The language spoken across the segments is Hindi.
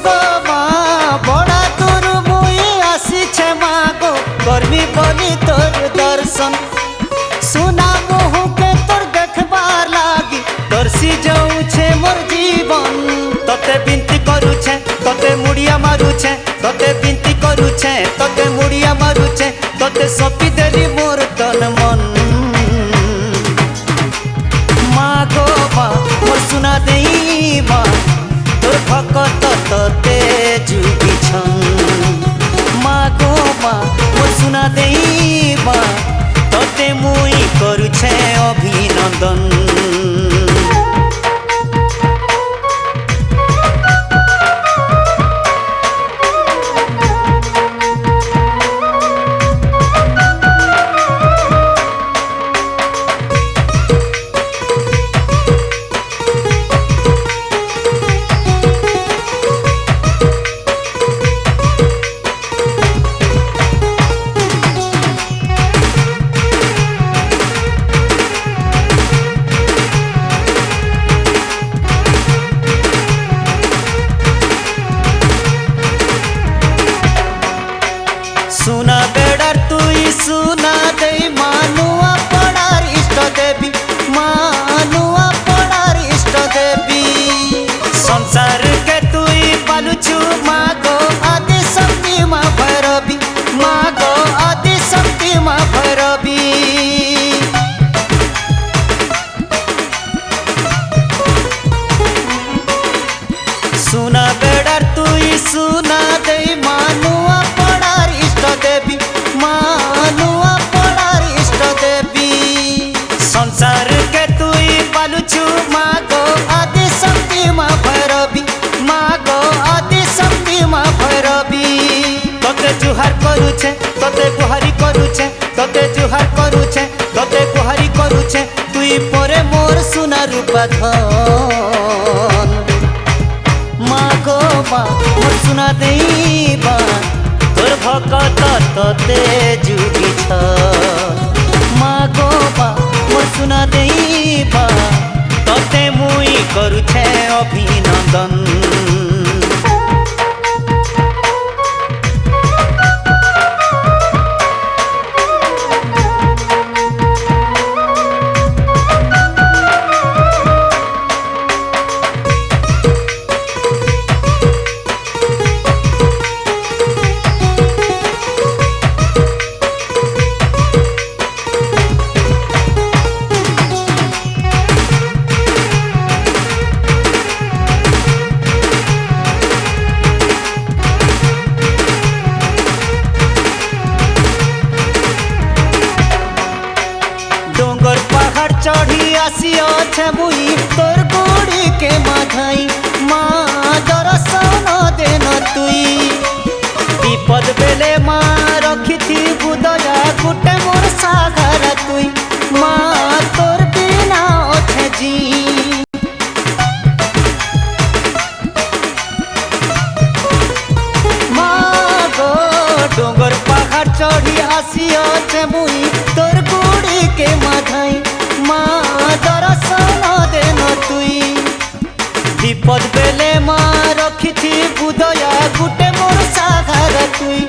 गो मा बड़ा दूर मुई आसी छे मागो करबी बोली तोर दर्शन सुना मुह के तोर देखबार लागी तरसी जाऊ छे मोर जीवन तते बिनती करू छे तते मुड़िया मारू छे तते बिनती करू छे तते मुड़िया मारू छे तते सपी देली मोर तन मन मागो मा मोर सुना देई मा तोर भकत तते जुगी छन मागो मा मोर सुना देई मा तते मुई करू छे अभिनंदन सुना बेड़ार तुई सुना दे मानुआ पड़ार इष्ट देवी मानुआ पड़ार इष्ट देवी संसार के तुई पालुछु मागो आदि शक्ति माँ भैरवी मागो आदि शक्ति माँ भैरवी सुना बेड़ार तुई सुना दे मानुआ पड़ार इष्ट देवी मानुआ पड़ार इष्ट देवी संसार के तुई पालुछु मागो आदि शक्ति माँ भैरवी मागो आदि शक्ति माँ भैरवी तते जुहार करू छे तते गुहारी करू छे तते जुहार करू छे तते गुहारी करू छे तुई परे मोर सुना रूपा धन मागो मा मोर सुना देई बा तोर भकत तते जुगी छ मागो मा मोर सुना देई बा तते मुई करू छे अभिनंदन चढ़ी आसी छे मुई तोर गोड़ी के माधाई माँ दर्शन देन तुई विपद बेले माँ रखी थी बुदया गुटे मोर सागर तुई माँ तोर बिना ओछे जी माँ गो डोंगर पहाड़ चढ़ी आसी छे मुई तोर गोड़ी के माधाई माँ दर्शन देन तुई विपद बेले माँ रखी थी बुदया गुटे मोर सागर तुई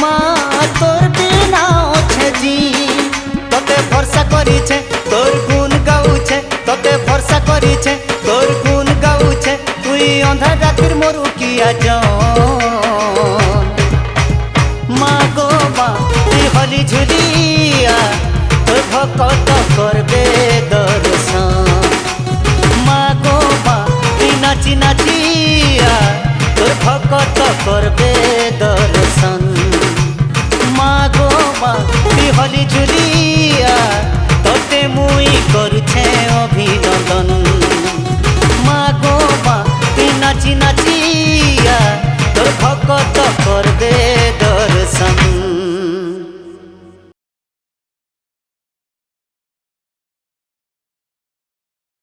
माँ तोर बिना ओछे जी तते भरसा करी छे तोर गुण गाऊ छे तते भरसा करी छे तोर गुण गाऊ छे तुई अंधार रातिर मोर किया जान माँ गो माँ तुई हली झुलिया तोर भकत करबे दर्शन मागो मा तुई नाची नाचिया तोर भकत करबे दर्शन मागो मा तुई हली झुलिया तते मुई करू छे अभिनंदन।